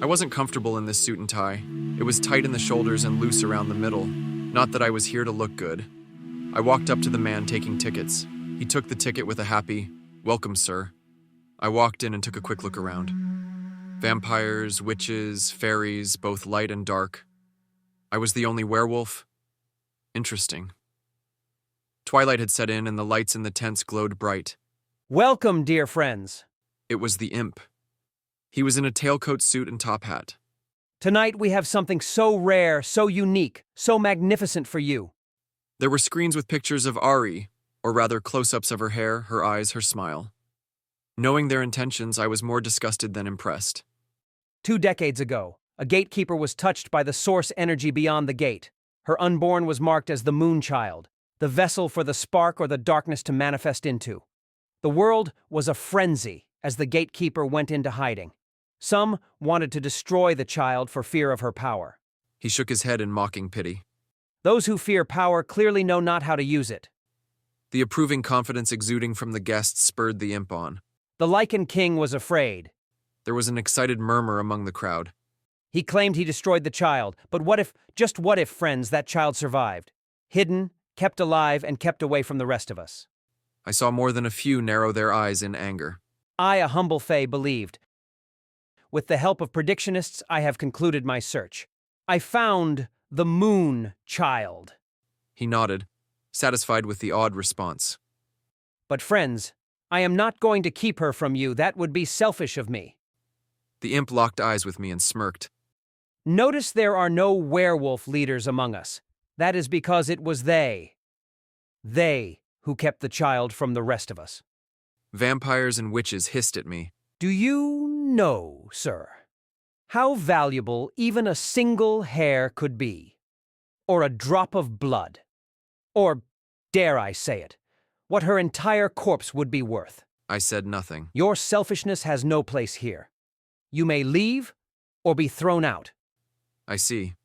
I wasn't comfortable in this suit and tie. It was tight in the shoulders and loose around the middle. Not that I was here to look good. I walked up to the man taking tickets. He took the ticket with a happy, "Welcome, sir." I walked in and took a quick look around. Vampires, witches, fairies, both light and dark. I was the only werewolf. Interesting. Twilight had set in and the lights in the tents glowed bright. Welcome, dear friends. It was the imp. He was in a tailcoat suit and top hat. Tonight we have something so rare, so unique, so magnificent for you. There were screens with pictures of Ari, or rather close-ups of her hair, her eyes, her smile. Knowing their intentions, I was more disgusted than impressed. 2 decades ago, a gatekeeper was touched by the source energy beyond the gate. Her unborn was marked as the moon child, the vessel for the spark or the darkness to manifest into. The world was a frenzy as the gatekeeper went into hiding. Some wanted to destroy the child for fear of her power. He shook his head in mocking pity. Those who fear power clearly know not how to use it. The approving confidence exuding from the guests spurred the imp on. The Lycan King was afraid. There was an excited murmur among the crowd. He claimed he destroyed the child, but what if, just what if, friends, that child survived? Hidden, kept alive, and kept away from the rest of us. I saw more than a few narrow their eyes in anger. I, a humble fae, believed. With the help of predictionists, I have concluded my search. I found the moon child. He nodded, satisfied with the odd response. But friends, I am not going to keep her from you. That would be selfish of me. The imp locked eyes with me and smirked. Notice there are no werewolf leaders among us. That is because it was they who kept the child from the rest of us. Vampires and witches hissed at me. Do you know, sir, how valuable even a single hair could be? Or a drop of blood? Or, dare I say it, what her entire corpse would be worth? I said nothing. Your selfishness has no place here. You may leave or be thrown out. I see.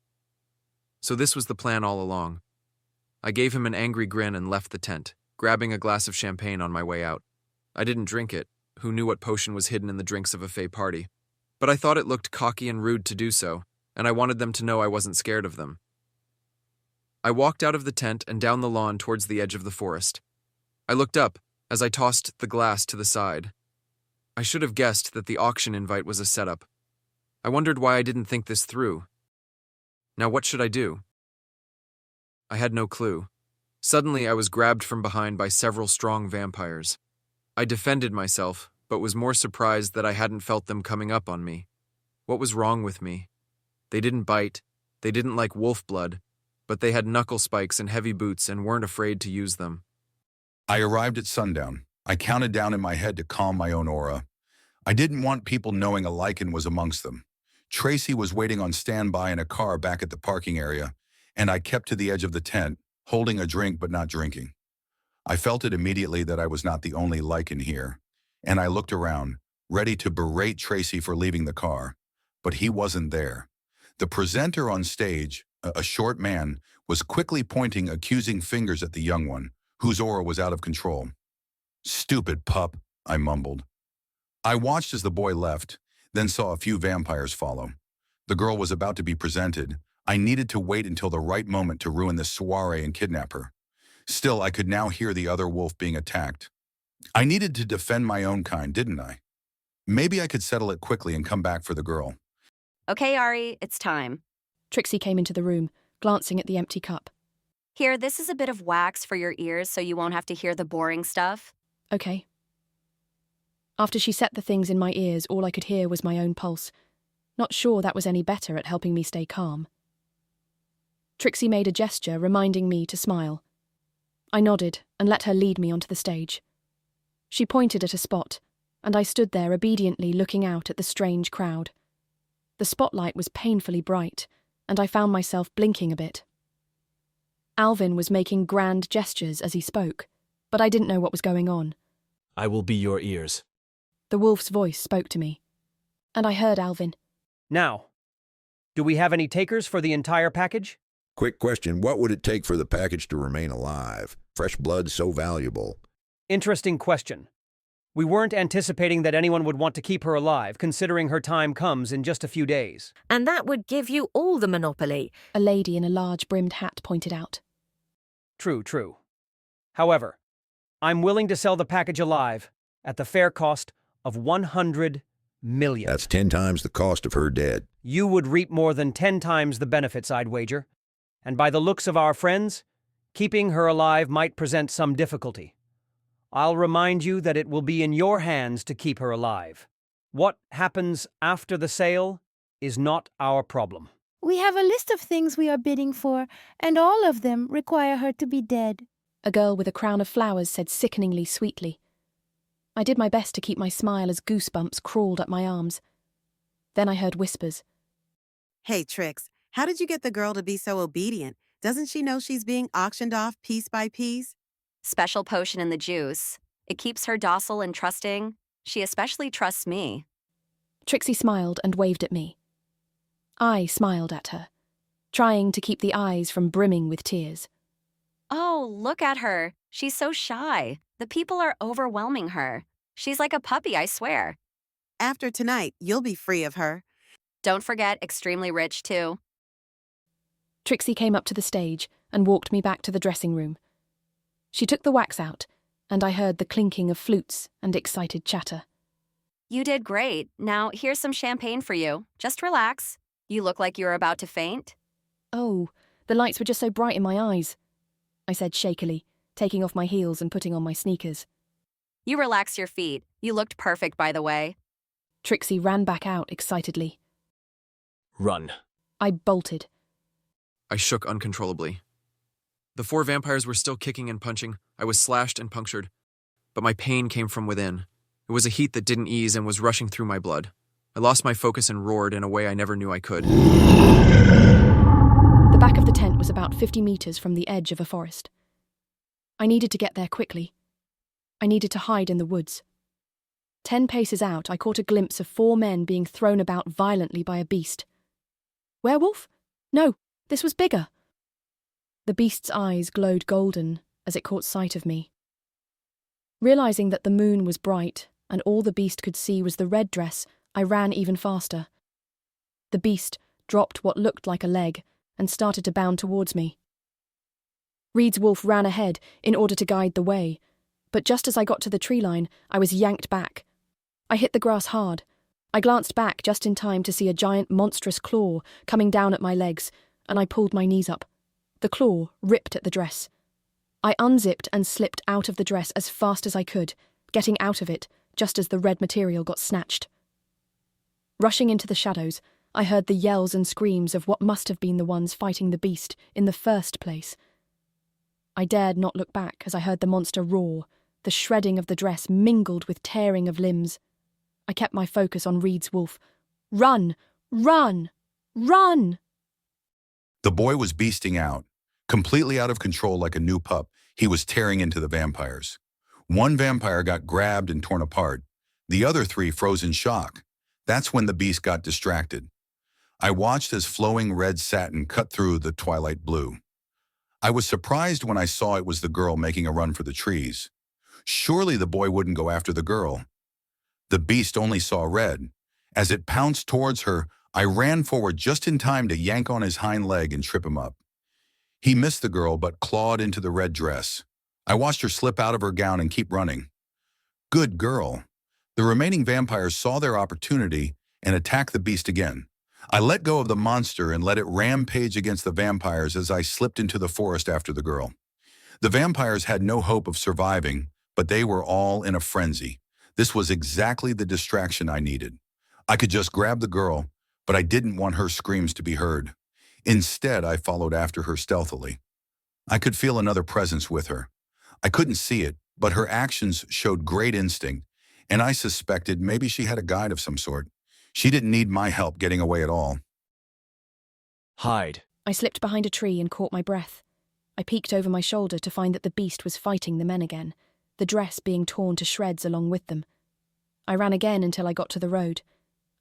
So this was the plan all along. I gave him an angry grin and left the tent, grabbing a glass of champagne on my way out. I didn't drink it. Who knew what potion was hidden in the drinks of a fae party? But I thought it looked cocky and rude to do so, and I wanted them to know I wasn't scared of them. I walked out of the tent and down the lawn towards the edge of the forest. I looked up as I tossed the glass to the side. I should have guessed that the auction invite was a setup. I wondered why I didn't think this through. Now what should I do? I had no clue. Suddenly I was grabbed from behind by several strong vampires. I defended myself, but was more surprised that I hadn't felt them coming up on me. What was wrong with me? They didn't bite, they didn't like wolf blood, but they had knuckle spikes and heavy boots and weren't afraid to use them. I arrived at sundown. I counted down in my head to calm my own aura. I didn't want people knowing a Lycan was amongst them. Tracy was waiting on standby in a car back at the parking area, and I kept to the edge of the tent, holding a drink but not drinking. I felt it immediately that I was not the only Lycan here, and I looked around, ready to berate Tracy for leaving the car, but he wasn't there. The presenter on stage, a short man, was quickly pointing accusing fingers at the young one, whose aura was out of control. "Stupid pup," I mumbled. I watched as the boy left, then saw a few vampires follow. The girl was about to be presented. I needed to wait until the right moment to ruin this soiree and kidnap her. Still, I could now hear the other wolf being attacked. I needed to defend my own kind, didn't I? Maybe I could settle it quickly and come back for the girl. Okay, Ari, it's time. Trixie came into the room, glancing at the empty cup. Here, this is a bit of wax for your ears so you won't have to hear the boring stuff. Okay. After she set the things in my ears, all I could hear was my own pulse. Not sure that was any better at helping me stay calm. Trixie made a gesture reminding me to smile. I nodded and let her lead me onto the stage. She pointed at a spot, and I stood there obediently looking out at the strange crowd. The spotlight was painfully bright, and I found myself blinking a bit. Alvin was making grand gestures as he spoke, but I didn't know what was going on. I will be your ears. The wolf's voice spoke to me, and I heard Alvin. Now, do we have any takers for the entire package? Quick question, what would it take for the package to remain alive? Fresh blood so valuable. Interesting question. We weren't anticipating that anyone would want to keep her alive, considering her time comes in just a few days. And that would give you all the monopoly. A lady in a large brimmed hat pointed out. True. However, I'm willing to sell the package alive at the fair cost of $100 million. That's 10 times the cost of her dead. You would reap more than 10 times the benefits, I'd wager. And by the looks of our friends, keeping her alive might present some difficulty. I'll remind you that it will be in your hands to keep her alive. What happens after the sale is not our problem. We have a list of things we are bidding for, and all of them require her to be dead. A girl with a crown of flowers said sickeningly sweetly. I did my best to keep my smile as goosebumps crawled up my arms. Then I heard whispers. Hey, Trix, how did you get the girl to be so obedient? Doesn't she know she's being auctioned off piece by piece? Special potion in the juice. It keeps her docile and trusting. She especially trusts me. Trixie smiled and waved at me. I smiled at her, trying to keep the eyes from brimming with tears. Oh, look at her. She's so shy. The people are overwhelming her. She's like a puppy, I swear. After tonight, you'll be free of her. Don't forget extremely rich, too. Trixie came up to the stage and walked me back to the dressing room. She took the wax out, and I heard the clinking of flutes and excited chatter. You did great. Now, here's some champagne for you. Just relax. You look like you're about to faint. Oh, the lights were just so bright in my eyes, I said shakily, taking off my heels and putting on my sneakers. You relax your feet. You looked perfect, by the way. Trixie ran back out excitedly. Run. I bolted. I shook uncontrollably. The 4 vampires were still kicking and punching. I was slashed and punctured. But my pain came from within. It was a heat that didn't ease and was rushing through my blood. I lost my focus and roared in a way I never knew I could. The back of the tent was about 50 meters from the edge of a forest. I needed to get there quickly. I needed to hide in the woods. 10 paces out, I caught a glimpse of 4 men being thrown about violently by a beast. Werewolf? No, this was bigger. The beast's eyes glowed golden as it caught sight of me. Realizing that the moon was bright and all the beast could see was the red dress, I ran even faster. The beast dropped what looked like a leg and started to bound towards me. Reed's wolf ran ahead in order to guide the way, but just as I got to the tree line, I was yanked back. I hit the grass hard. I glanced back just in time to see a giant monstrous claw coming down at my legs, and I pulled my knees up. The claw ripped at the dress. I unzipped and slipped out of the dress as fast as I could, getting out of it just as the red material got snatched. Rushing into the shadows, I heard the yells and screams of what must have been the ones fighting the beast in the first place. I dared not look back as I heard the monster roar, the shredding of the dress mingled with tearing of limbs. I kept my focus on Reed's wolf. Run! Run! Run! The boy was beasting out. Completely out of control like a new pup, he was tearing into the vampires. 1 vampire got grabbed and torn apart. The other 3 froze in shock. That's when the beast got distracted. I watched as flowing red satin cut through the twilight blue. I was surprised when I saw it was the girl making a run for the trees. Surely the boy wouldn't go after the girl. The beast only saw red. As it pounced towards her, I ran forward just in time to yank on his hind leg and trip him up. He missed the girl but clawed into the red dress. I watched her slip out of her gown and keep running. Good girl. The remaining vampires saw their opportunity and attacked the beast again. I let go of the monster and let it rampage against the vampires as I slipped into the forest after the girl. The vampires had no hope of surviving, but they were all in a frenzy. This was exactly the distraction I needed. I could just grab the girl, but I didn't want her screams to be heard. Instead, I followed after her stealthily. I could feel another presence with her. I couldn't see it, but her actions showed great instinct, and I suspected maybe she had a guide of some sort. She didn't need my help getting away at all. Hide. I slipped behind a tree and caught my breath. I peeked over my shoulder to find that the beast was fighting the men again, the dress being torn to shreds along with them. I ran again until I got to the road.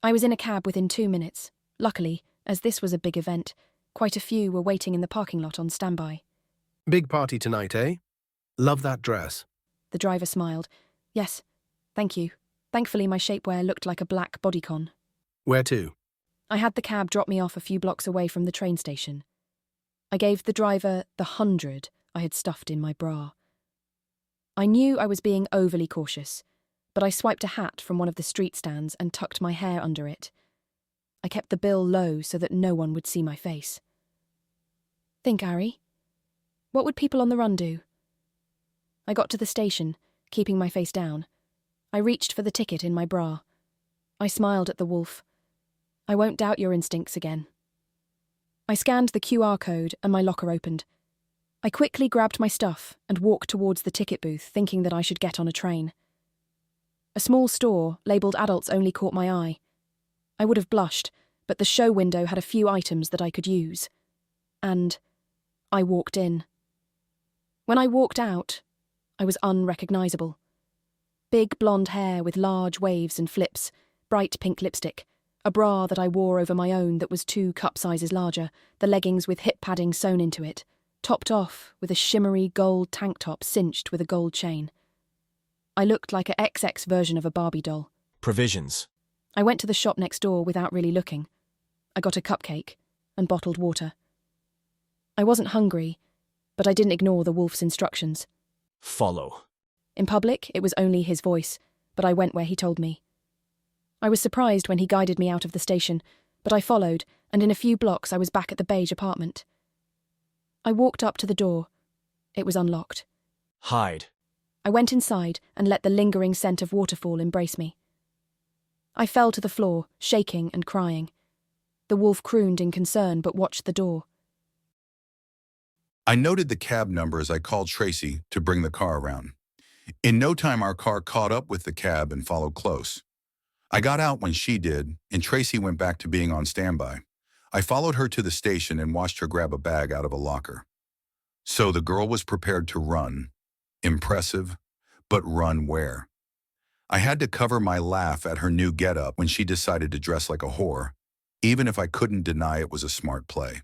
I was in a cab within 2 minutes. Luckily, as this was a big event, quite a few were waiting in the parking lot on standby. Big party tonight, eh? Love that dress. The driver smiled. Yes, thank you. Thankfully, my shapewear looked like a black bodycon. Where to? I had the cab drop me off a few blocks away from the train station. I gave the driver the 100 I had stuffed in my bra. I knew I was being overly cautious, but I swiped a hat from one of the street stands and tucked my hair under it. I kept the bill low so that no one would see my face. Think, Ari. What would people on the run do? I got to the station, keeping my face down. I reached for the ticket in my bra. I smiled at the wolf. I won't doubt your instincts again. I scanned the QR code and my locker opened. I quickly grabbed my stuff and walked towards the ticket booth, thinking that I should get on a train. A small store, labelled adults only, caught my eye. I would have blushed, but the show window had a few items that I could use. And I walked in. When I walked out, I was unrecognisable. Big blonde hair with large waves and flips, bright pink lipstick, a bra that I wore over my own that was 2 cup sizes larger, the leggings with hip padding sewn into it, topped off with a shimmery gold tank top cinched with a gold chain. I looked like a XX version of a Barbie doll. Provisions. I went to the shop next door without really looking. I got a cupcake and bottled water. I wasn't hungry, but I didn't ignore the wolf's instructions. Follow. In public, it was only his voice, but I went where he told me. I was surprised when he guided me out of the station, but I followed, and in a few blocks I was back at the beige apartment. I walked up to the door. It was unlocked. Hide. I went inside and let the lingering scent of waterfall embrace me. I fell to the floor, shaking and crying. The wolf crooned in concern but watched the door. I noted the cab number as I called Tracy to bring the car around. In no time, our car caught up with the cab and followed close. I got out when she did, and Tracy went back to being on standby. I followed her to the station and watched her grab a bag out of a locker. So the girl was prepared to run. Impressive, but run where? I had to cover my laugh at her new getup when she decided to dress like a whore, even if I couldn't deny it was a smart play.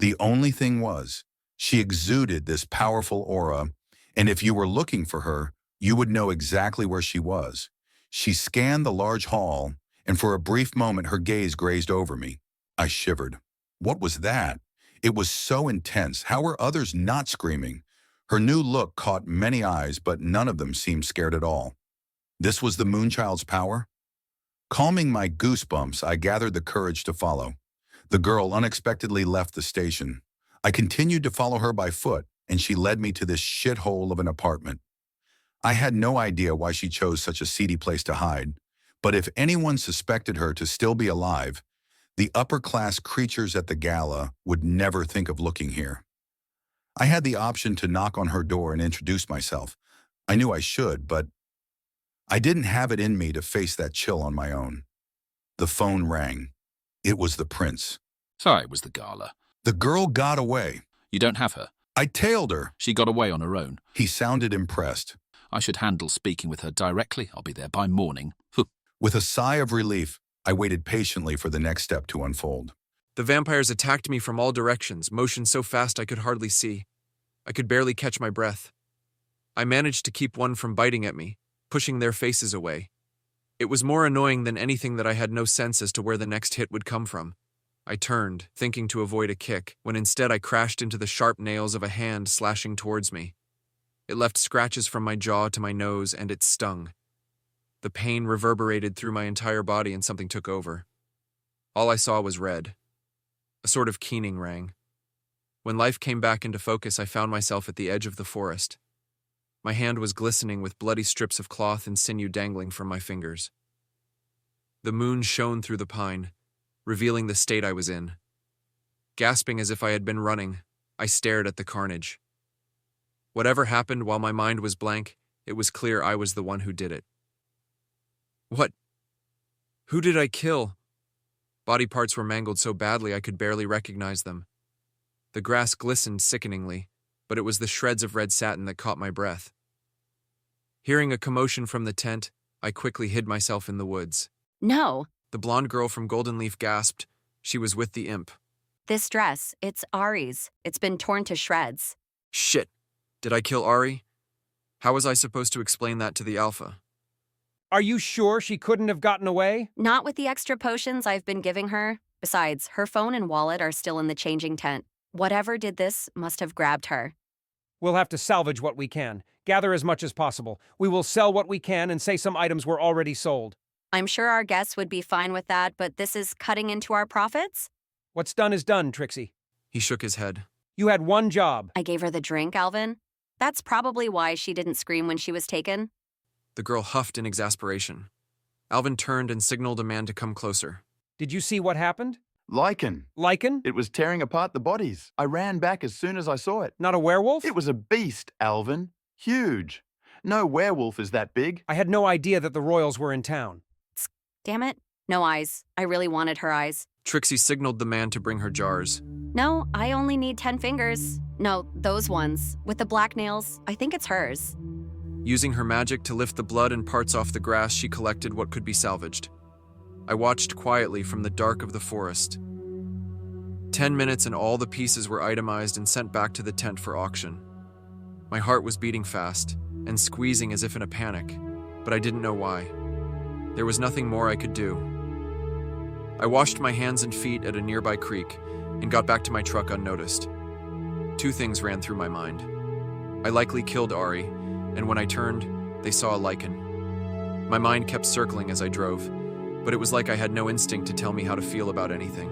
The only thing was, she exuded this powerful aura, and if you were looking for her, you would know exactly where she was. She scanned the large hall, and for a brief moment her gaze grazed over me. I shivered. What was that? It was so intense. How were others not screaming? Her new look caught many eyes, but none of them seemed scared at all. This was the Moonchild's power? Calming my goosebumps, I gathered the courage to follow. The girl unexpectedly left the station. I continued to follow her by foot, and she led me to this shithole of an apartment. I had no idea why she chose such a seedy place to hide, but if anyone suspected her to still be alive, the upper-class creatures at the gala would never think of looking here. I had the option to knock on her door and introduce myself. I knew I should, but I didn't have it in me to face that chill on my own. The phone rang. It was the prince. Sorry, it was the gala. The girl got away. You don't have her. I tailed her. She got away on her own. He sounded impressed. I should handle speaking with her directly. I'll be there by morning. With a sigh of relief, I waited patiently for the next step to unfold. The vampires attacked me from all directions, motioned so fast I could hardly see. I could barely catch my breath. I managed to keep one from biting at me, pushing their faces away. It was more annoying than anything that I had no sense as to where the next hit would come from. I turned, thinking to avoid a kick, when instead I crashed into the sharp nails of a hand slashing towards me. It left scratches from my jaw to my nose, and it stung. The pain reverberated through my entire body and something took over. All I saw was red. A sort of keening rang. When life came back into focus, I found myself at the edge of the forest. My hand was glistening with bloody strips of cloth and sinew dangling from my fingers. The moon shone through the pine, revealing the state I was in. Gasping as if I had been running, I stared at the carnage. Whatever happened while my mind was blank, it was clear I was the one who did it. What? Who did I kill? Body parts were mangled so badly I could barely recognize them. The grass glistened sickeningly, but it was the shreds of red satin that caught my breath. Hearing a commotion from the tent, I quickly hid myself in the woods. No, The blonde girl from Golden Leaf gasped. She was with the imp. this dress, it's Ari's. It's been torn to shreds. Shit! Did I kill Ari? How was I supposed to explain that to the Alpha? Are you sure she couldn't have gotten away? Not with the extra potions I've been giving her. Besides, her phone and wallet are still in the changing tent. Whatever did this must have grabbed her. We'll have to salvage what we can. Gather as much as possible. We will sell what we can and say some items were already sold. I'm sure our guests would be fine with that, but this is cutting into our profits? What's done is done, Trixie. He shook his head. You had one job. I gave her the drink, Alvin. That's probably why she didn't scream when she was taken. The girl huffed in exasperation. Alvin turned and signaled a man to come closer. Did you see what happened? Lichen. Lichen? It was tearing apart the bodies. I ran back as soon as I saw it. Not a werewolf? It was a beast, Alvin. Huge. No werewolf is that big. I had no idea that the royals were in town. Damn it. No eyes. I really wanted her eyes. Trixie signaled the man to bring her jars. No, I only need 10 fingers. No, those ones. With the black nails. I think it's hers. Using her magic to lift the blood and parts off the grass, she collected what could be salvaged. I watched quietly from the dark of the forest. 10 minutes and all the pieces were itemized and sent back to the tent for auction. My heart was beating fast and squeezing as if in a panic, but I didn't know why. There was nothing more I could do. I washed my hands and feet at a nearby creek and got back to my truck unnoticed. Two things ran through my mind. I likely killed Ari, and when I turned, they saw a lichen. My mind kept circling as I drove, but it was like I had no instinct to tell me how to feel about anything.